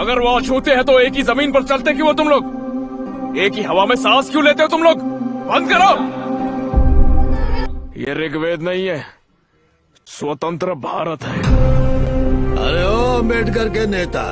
अगर वो अछूते हैं तो एक ही जमीन पर चलते क्यों हो तुम लोग? एक ही हवा में सांस क्यों लेते हो तुम लोग? बंद करो। ये ऋग्वेद नहीं है, स्वतंत्र भारत है। अरे ओ अम्बेडकर के नेता,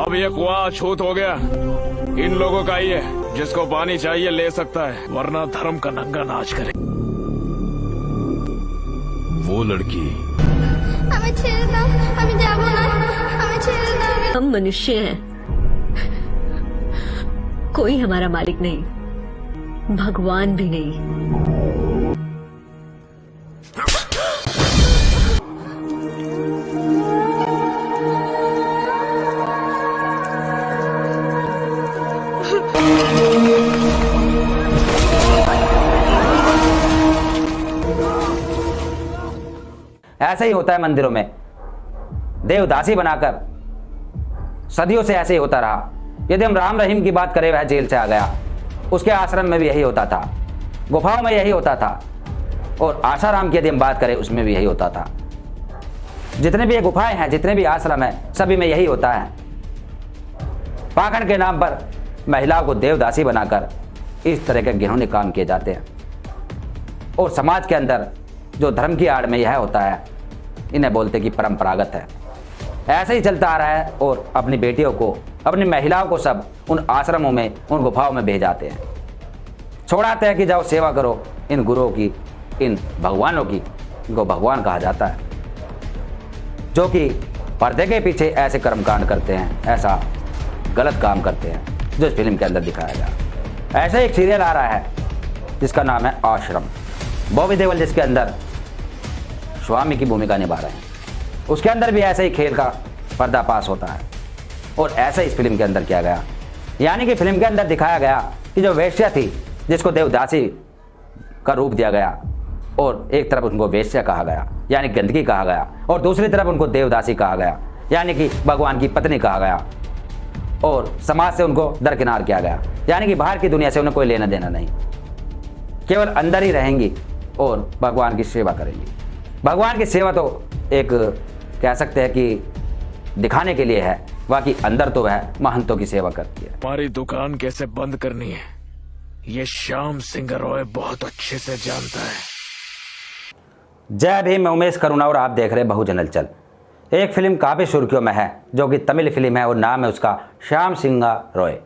अब ये कुआं अछूत हो गया। इन लोगों का ही है, जिसको पानी चाहिए ले सकता है, वरना धर्म का नंगा नाच करे। वो लड़की हम मनुष्य हैं, कोई हमारा मालिक नहीं, भगवान भी नहीं। ऐसा ही होता है मंदिरों में, देवदासी बनाकर सदियों से ऐसे ही होता रहा। यदि हम राम रहीम की बात करें, वह जेल से आ गया, उसके आश्रम में भी यही होता था, गुफाओं में यही होता था, और आशाराम की यदि हम बात करें उसमें भी यही होता था। जितने भी ये गुफाएं हैं, जितने भी आश्रम हैं, सभी में यही होता है। पाखंड के नाम पर महिलाओं को देवदासी बनाकर इस तरह के घिनौने काम किए जाते हैं, और समाज के अंदर जो धर्म की आड़ में यह होता है, इन्हें बोलते कि परंपरागत है। ऐसे ही चलता आ रहा है, और अपनी बेटियों को, अपनी महिलाओं को सब उन आश्रमों में, उन गुफाओं में भेजाते हैं, छोड़ाते हैं कि जाओ सेवा करो इन गुरुओं की, इन भगवानों की। इनको भगवान कहा जाता है, जो कि पर्दे के पीछे ऐसे कर्मकांड करते हैं, ऐसा गलत काम करते हैं, जो इस फिल्म के अंदर दिखाया गया। ऐसा एक सीरियल आ रहा है जिसका नाम है आश्रम, बॉबी देओल जिसके अंदर स्वामी की भूमिका निभा रहे हैं। उसके अंदर भी ऐसे ही खेल का पर्दाफाश होता है, और ऐसा इस फिल्म के अंदर किया गया। यानी कि फिल्म के अंदर दिखाया गया कि जो वेश्या थी, जिसको देवदासी का रूप दिया गया, और एक तरफ उनको वेश्या कहा गया यानी गंदगी कहा गया, और दूसरी तरफ उनको देवदासी कहा गया यानी कि भगवान की पत्नी कहा गया, और समाज से उनको दरकिनार किया गया। यानी कि बाहर की दुनिया से उन्हें कोई लेना देना नहीं, केवल अंदर ही रहेंगी और भगवान की सेवा करेंगी। भगवान की सेवा तो एक कह सकते हैं कि दिखाने के लिए है, बाकी अंदर तो वह महंतों की सेवा करती है। हमारी दुकान कैसे बंद करनी है, ये श्याम सिंह रॉय बहुत अच्छे से जानता है। जय भीम, मैं उमेश करुणा और आप देख रहे बहुजन हलचल। एक फिल्म काफ़ी सुर्खियों में है, जो कि तमिल फिल्म है, और नाम है उसका श्याम सिंह रॉय।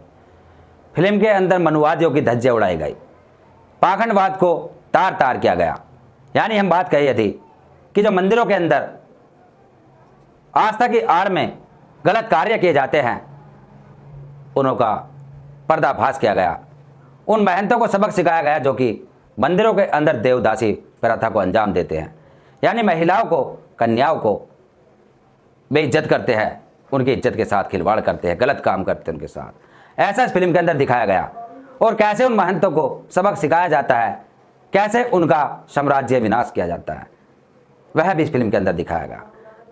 फिल्म के अंदर मनुवादियों की धज्जियां उड़ाई गई, पाखंडवाद को तार तार किया गया। यानी हम बात कही थी कि जो मंदिरों के अंदर आस्था की आड़ में गलत कार्य किए जाते हैं, उनका पर्दाफाश किया गया। उन महंतों को सबक सिखाया गया जो कि मंदिरों के अंदर देवदासी प्रथा को अंजाम देते हैं, यानी महिलाओं को, कन्याओं को बेइज्जत करते हैं, उनकी इज्जत के साथ खिलवाड़ करते हैं, गलत काम करते हैं उनके साथ। ऐसा इस फिल्म के अंदर दिखाया गया, और कैसे उन महंतों को सबक सिखाया जाता है, कैसे उनका साम्राज्य विनाश किया जाता है, वह भी इस फिल्म के अंदर दिखाया गया।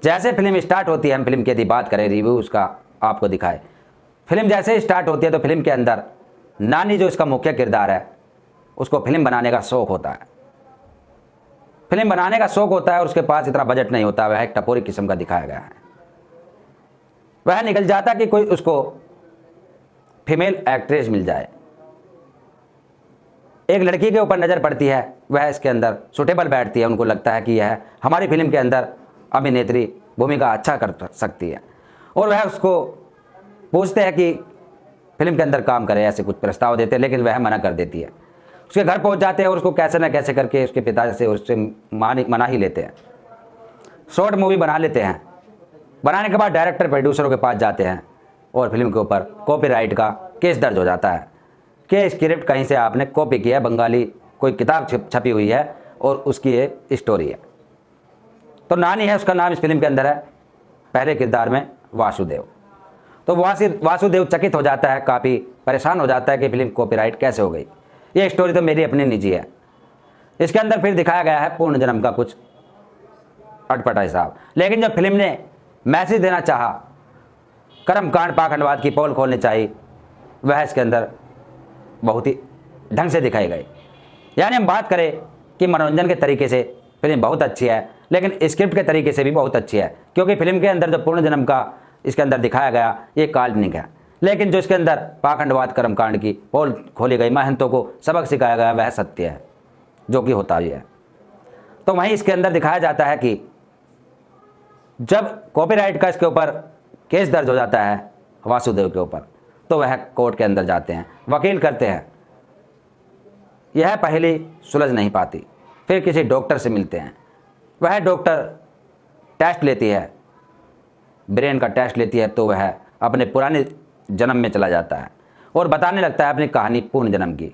जैसे फिल्म स्टार्ट होती है, हम फिल्म की यदि बात करें, रिव्यू उसका आपको दिखाए, फिल्म जैसे ही स्टार्ट होती है तो फिल्म के अंदर नानी जो इसका मुख्य किरदार है, उसको फिल्म बनाने का शौक होता है। फिल्म बनाने का शौक होता है, और उसके पास इतना बजट नहीं होता, वह एक टपोरी किस्म का दिखाया गया है। वह निकल जाता कि कोई उसको फीमेल एक्ट्रेस मिल जाए। एक लड़की के ऊपर नज़र पड़ती है, वह इसके अंदर सुटेबल बैठती है, उनको लगता है कि यह हमारी फिल्म के अंदर अभिनेत्री भूमिका अच्छा कर सकती है, और वह उसको पूछते हैं कि फिल्म के अंदर काम करे, ऐसे कुछ प्रस्ताव देते हैं, लेकिन वह मना कर देती है। उसके घर पहुंच जाते हैं, और उसको कैसे न कैसे करके उसके पिता से उससे मना ही लेते हैं। शॉर्ट मूवी बना लेते हैं, बनाने के बाद डायरेक्टर प्रोड्यूसरों के पास जाते हैं, और फिल्म के ऊपर कॉपीराइट का केस दर्ज हो जाता है कि स्क्रिप्ट कहीं से आपने कॉपी किया है, बंगाली कोई किताब छपी हुई है और उसकी ये स्टोरी है। तो नानी है, उसका नाम इस फिल्म के अंदर है, पहले किरदार में वासुदेव। तो वासुदेव चकित हो जाता है, काफ़ी परेशान हो जाता है कि फिल्म कॉपीराइट कैसे हो गई। ये स्टोरी तो मेरी अपनी निजी है। इसके अंदर फिर दिखाया गया है पूर्ण जन्म का कुछ अटपटा हिसाब, लेकिन जब फिल्म ने मैसेज देना चाहा कर्मकांड पाखंडवाद की पोल खोलनी चाहिए, वह इसके अंदर बहुत ही ढंग से दिखाई गई। यानी हम बात करें कि मनोरंजन के तरीके से फिल्म बहुत अच्छी है, लेकिन स्क्रिप्ट के तरीके से भी बहुत अच्छी है, क्योंकि फिल्म के अंदर जो पूर्ण जन्म का इसके अंदर दिखाया गया ये काल्पनिक है, लेकिन जो इसके अंदर पाखंडवाद कर्मकांड की पोल खोली गई, महंतों को सबक सिखाया गया, वह सत्य है जो कि होता भी है। तो वहीं इसके अंदर दिखाया जाता है कि जब कॉपीराइट का इसके ऊपर केस दर्ज हो जाता है वासुदेव के ऊपर, तो वह कोर्ट के अंदर जाते हैं, वकील करते हैं, यह पहले सुलझ नहीं पाती, फिर किसी डॉक्टर से मिलते हैं, वह डॉक्टर टेस्ट लेती है, ब्रेन का टेस्ट लेती है, तो वह अपने पुराने जन्म में चला जाता है और बताने लगता है अपनी कहानी पूर्ण जन्म की,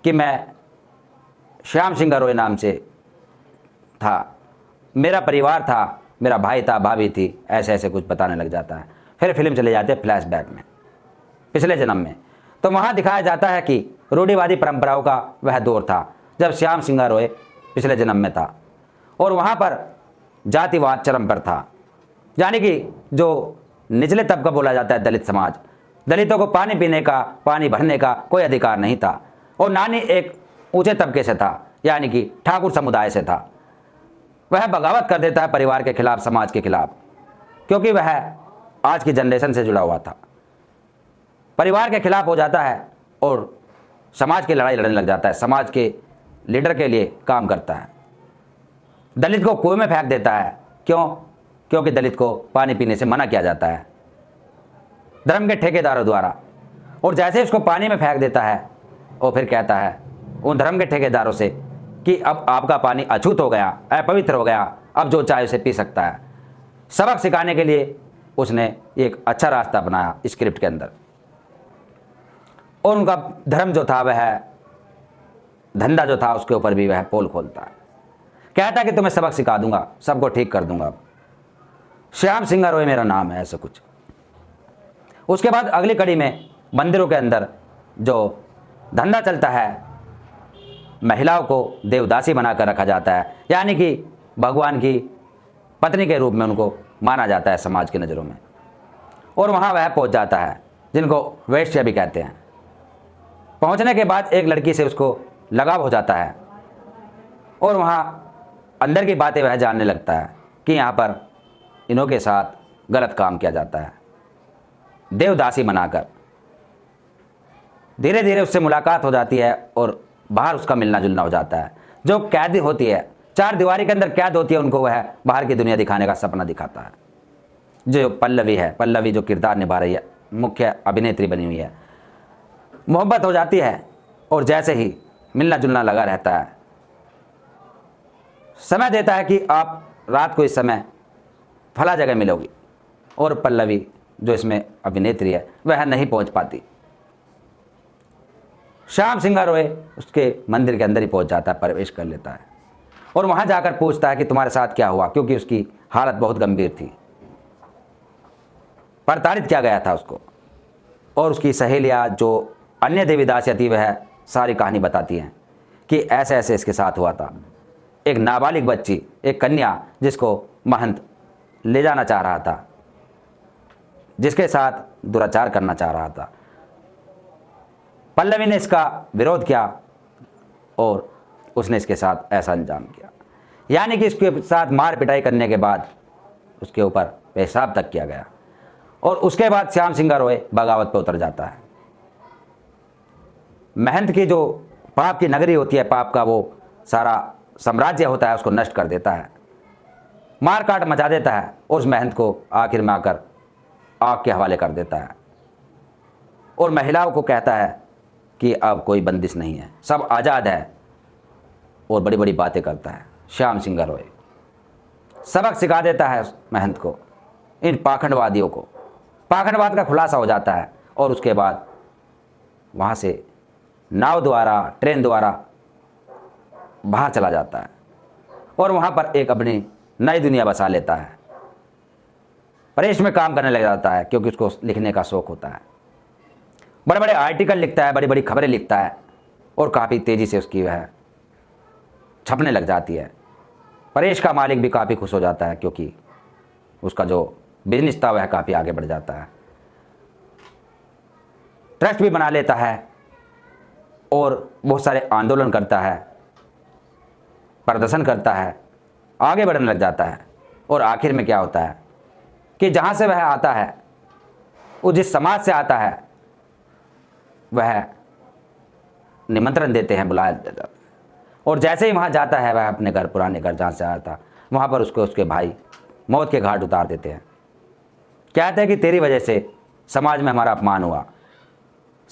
कि मैं श्याम सिंह अरोड़ा नाम से था, मेरा परिवार था, मेरा भाई था, भाभी थी, ऐसे ऐसे कुछ बताने लग जाता है। फिर फिल्म चले जाते हैं फ्लैशबैक में, पिछले जन्म में। तो वहाँ दिखाया जाता है कि रूढ़िवादी परंपराओं का वह दौर था जब श्याम सिंह अरोड़ा पिछले जन्म में था, और वहाँ पर जातिवाद चरम पर था। यानी कि जो निचले तबका बोला जाता है दलित समाज, दलितों को पानी पीने का, पानी भरने का कोई अधिकार नहीं था, और नानी एक ऊंचे तबके से था, यानी कि ठाकुर समुदाय से था। वह बगावत कर देता है परिवार के खिलाफ, समाज के खिलाफ, क्योंकि वह आज की जनरेशन से जुड़ा हुआ था, परिवार के खिलाफ हो जाता है और समाज की लड़ाई लड़ने लग जाता है, समाज के लीडर के लिए काम करता है। दलित को कुएं में फेंक देता है, क्यों? क्योंकि दलित को पानी पीने से मना किया जाता है धर्म के ठेकेदारों द्वारा, और जैसे उसको पानी में फेंक देता है और फिर कहता है उन धर्म के ठेकेदारों से कि अब आपका पानी अछूत हो गया, अपवित्र हो गया, अब जो चाहे उसे पी सकता है। सबक सिखाने के लिए उसने एक अच्छा रास्ता अपनाया स्क्रिप्ट के अंदर, और उनका धर्म जो था, वह धंधा जो था, उसके ऊपर भी वह पोल खोलता है, कहता है कि तुम्हें सबक सिखा दूंगा, सबको ठीक कर दूंगा, श्याम सिंह अरोड़ा मेरा नाम है, ऐसा कुछ। उसके बाद अगली कड़ी में मंदिरों के अंदर जो धंधा चलता है, महिलाओं को देवदासी बनाकर रखा जाता है, यानी कि भगवान की पत्नी के रूप में उनको माना जाता है समाज की नज़रों में, और वहाँ वह पहुँच जाता है, जिनको वैश्य भी कहते हैं। पहुँचने के बाद एक लड़की से उसको लगाव हो जाता है, और वहाँ अंदर की बातें वह जानने लगता है कि यहाँ पर इन्हों के साथ गलत काम किया जाता है, देवदासी बनाकर। धीरे धीरे उससे मुलाकात हो जाती है और बाहर उसका मिलना जुलना हो जाता है। जो कैद होती है, चार दीवारी के अंदर कैद होती है, उनको वह बाहर की दुनिया दिखाने का सपना दिखाता है। जो पल्लवी है, पल्लवी जो किरदार निभा रही है, मुख्य अभिनेत्री बनी हुई है, मोहब्बत हो जाती है, और जैसे ही मिलना जुलना लगा रहता है, समय देता है कि आप रात को इस समय फला जगह मिलोगी, और पल्लवी जो इसमें अभिनेत्री है वह नहीं पहुंच पाती। श्याम सिंह अरोड़ा उसके मंदिर के अंदर ही पहुंच जाता है, प्रवेश कर लेता है, और वहां जाकर पूछता है कि तुम्हारे साथ क्या हुआ, क्योंकि उसकी हालत बहुत गंभीर थी, प्रताड़ित किया गया था उसको। और उसकी सहेलियां जो अन्य देवीदासियां थी, वह सारी कहानी बताती हैं कि ऐसे ऐसे इसके साथ हुआ था। एक नाबालिग बच्ची, एक कन्या जिसको महंत ले जाना चाह रहा था, जिसके साथ दुराचार करना चाह रहा था, पल्लवी ने इसका विरोध किया और उसने इसके साथ ऐसा अंजाम किया। यानी कि इसके साथ मार पिटाई करने के बाद उसके ऊपर पेशाब तक किया गया, और उसके बाद श्याम सिंह अरोड़ा बगावत पर उतर जाता है। महंत की जो पाप की नगरी होती है, पाप का वो सारा साम्राज्य होता है, उसको नष्ट कर देता है, मार काट मचा देता है, और उस महंत को आखिर में आकर आग के हवाले कर देता है, और महिलाओं को कहता है कि अब कोई बंदिश नहीं है, सब आज़ाद है, और बड़ी बड़ी बातें करता है। श्याम सिंह अरोड़ा सबक सिखा देता है उस महंत को, इन पाखंडवादियों को। पाखंडवाद का खुलासा हो जाता है, और उसके बाद वहाँ से नाव द्वारा, ट्रेन द्वारा बाहर चला जाता है, और वहाँ पर एक अपनी नई दुनिया बसा लेता है। प्रेस में काम करने लग जाता है, क्योंकि उसको लिखने का शौक़ होता है। बड़े बड़े आर्टिकल लिखता है, बड़ी बड़ी खबरें लिखता है, और काफ़ी तेज़ी से उसकी वह छपने लग जाती है। प्रेस का मालिक भी काफ़ी खुश हो जाता है, क्योंकि उसका जो बिजनेस था वह काफ़ी आगे बढ़ जाता है, ट्रस्ट भी बना लेता है और बहुत सारे आंदोलन करता है, प्रदर्शन करता है, आगे बढ़ने लग जाता है। और आखिर में क्या होता है कि जहाँ से वह आता है, वो जिस समाज से आता है, वह निमंत्रण देते हैं, बुलाया जाता है। और जैसे ही वहाँ जाता है वह अपने घर, पुराने घर जहाँ से आया था, वहाँ पर उसको उसके भाई मौत के घाट उतार देते हैं। कहते हैं कि तेरी वजह से समाज में हमारा अपमान हुआ,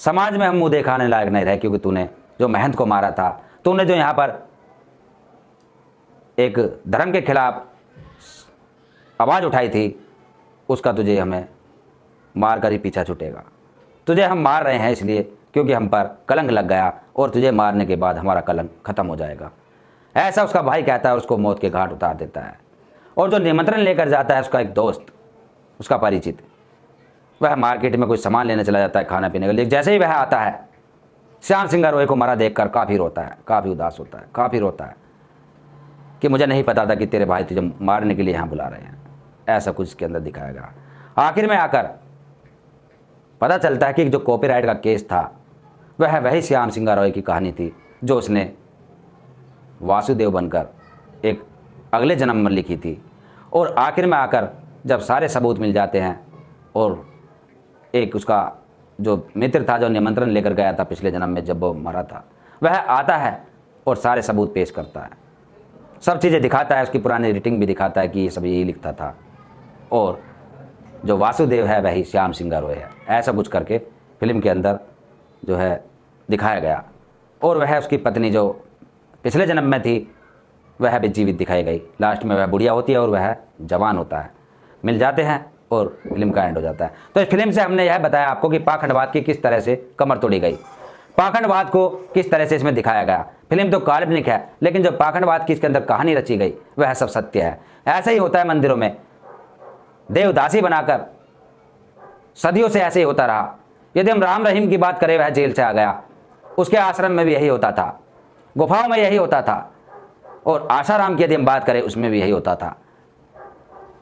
समाज में हम मुँह दिखाने लायक नहीं रहे, क्योंकि तूने जो महंत को मारा था, तूने जो यहाँ पर एक धर्म के खिलाफ आवाज़ उठाई थी, उसका तुझे हमें मार कर ही पीछा छूटेगा। तुझे हम मार रहे हैं इसलिए क्योंकि हम पर कलंक लग गया, और तुझे मारने के बाद हमारा कलंक खत्म हो जाएगा। ऐसा उसका भाई कहता है, उसको मौत के घाट उतार देता है। और जो निमंत्रण लेकर जाता है उसका एक दोस्त, उसका परिचित, वह मार्केट में कोई सामान लेने चला जाता है खाना पीने के लिए। जैसे ही वह आता है, श्याम सिंह रोय को मरा देखकर काफ़ी रोता है, काफ़ी उदास होता है, काफ़ी रोता है कि मुझे नहीं पता था कि तेरे भाई तुझे मारने के लिए यहाँ बुला रहे हैं। ऐसा कुछ इसके अंदर दिखाया गया। आखिर में आकर पता चलता है कि जो कॉपीराइट का केस था वह वही श्याम सिंह रॉय की कहानी थी, जो उसने वासुदेव बनकर एक अगले जन्म में लिखी थी। और आखिर में आकर जब सारे सबूत मिल जाते हैं, और एक उसका जो मित्र था जो निमंत्रण लेकर गया था पिछले जन्म में जब वो मरा था, वह आता है और सारे सबूत पेश करता है, सब चीज़ें दिखाता है, उसकी पुरानी एडिटिंग भी दिखाता है कि ये सब यही लिखता था, और जो वासुदेव है वही श्याम सिंह रॉय है। ऐसा कुछ करके फिल्म के अंदर जो है दिखाया गया। और वह उसकी पत्नी जो पिछले जन्म में थी वह भी जीवित दिखाई गई। लास्ट में वह बुढ़िया होती है और वह जवान होता है, मिल जाते हैं और फिल्म का एंड हो जाता है। तो इस फिल्म से हमने यह बताया आपको कि पाखंडवाद की किस तरह से कमर तोड़ी गई, पाखंडवाद को किस तरह से इसमें दिखाया गया। फिल्म तो काल्पनिक है, लेकिन जो पाखंडवाद की इसके अंदर कहानी रची गई वह सब सत्य है। ऐसा ही होता है मंदिरों में, देवदासी बनाकर सदियों से ऐसे ही होता रहा। यदि हम राम रहीम की बात करें, वह जेल से आ गया, उसके आश्रम में भी यही होता था, गुफाओं में यही होता था। और आशाराम की यदि हम बात करें, उसमें भी यही होता था।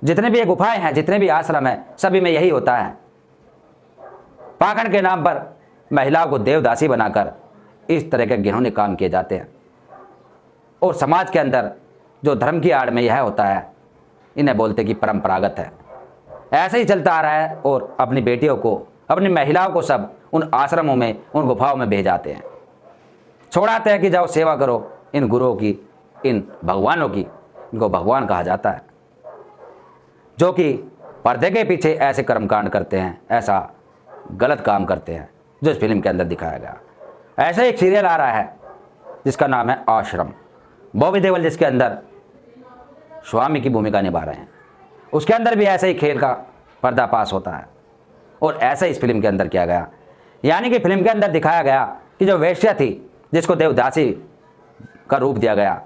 जितने भी ये गुफाएं हैं, जितने भी आश्रम हैं, सभी में यही होता है। पाखंड के नाम पर महिलाओं को देवदासी बनाकर इस तरह के घिनौने काम किए जाते हैं। और समाज के अंदर जो धर्म की आड़ में यह होता है, इन्हें बोलते कि परंपरागत है। ऐसे ही चलता आ रहा है। और अपनी बेटियों को, अपनी महिलाओं को सब उन आश्रमों में, उन गुफाओं में भेजाते हैं, छोड़ाते हैं कि जाओ सेवा करो इन गुरुओं की, इन भगवानों की। इनको भगवान कहा जाता है, जो कि पर्दे के पीछे ऐसे कर्मकांड करते हैं, ऐसा गलत काम करते हैं, जो इस फिल्म के अंदर दिखाया गया। ऐसा एक सीरियल आ रहा है जिसका नाम है आश्रम, बॉबी देओल जिसके अंदर स्वामी की भूमिका निभा रहे हैं। उसके अंदर भी ऐसा ही खेल का पर्दाफाश होता है, और ऐसा ही इस फिल्म के अंदर किया गया। यानी कि फिल्म के अंदर दिखाया गया कि जो वेश्या थी, जिसको देवदासी का रूप दिया गया,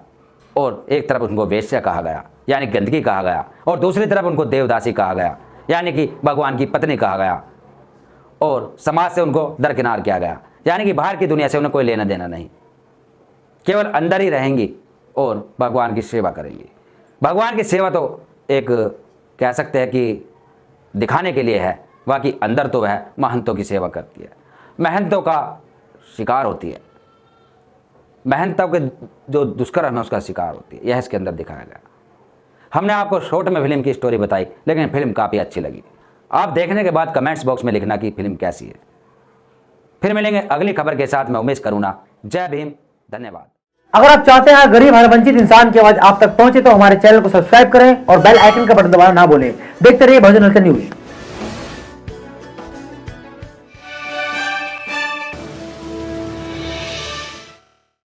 और एक तरफ उनको वेश्या कहा गया यानी गंदगी कहा गया, और दूसरी तरफ उनको देवदासी कहा गया यानी कि भगवान की पत्नी कहा गया, और समाज से उनको दरकिनार किया गया। यानी कि बाहर की दुनिया से उन्हें कोई लेना देना नहीं, केवल अंदर ही रहेंगी और भगवान की सेवा करेंगी। भगवान की सेवा तो एक कह सकते हैं कि दिखाने के लिए है, बाकी अंदर तो वह महंतों की सेवा करती है, महंतों का शिकार होती है, महंतों के जो दुष्कर्म है उसका शिकार होती है। यह इसके अंदर दिखाया गया। हमने आपको शॉर्ट में फिल्म की स्टोरी बताई, लेकिन फिल्म काफ़ी अच्छी लगी। आप देखने के बाद कमेंट्स बॉक्स में लिखना कि फिल्म कैसी है। फिर मिलेंगे अगली खबर के साथ। मैं उमेश करुणा। जय भीम, धन्यवाद। अगर आप चाहते हैं गरीब हर वंचित इंसान की आवाज आप तक पहुंचे, तो हमारे चैनल को सब्सक्राइब करें और बेल आइकन का बटन दबाना ना भूलें। देखते रहिए भोजन न्यूज।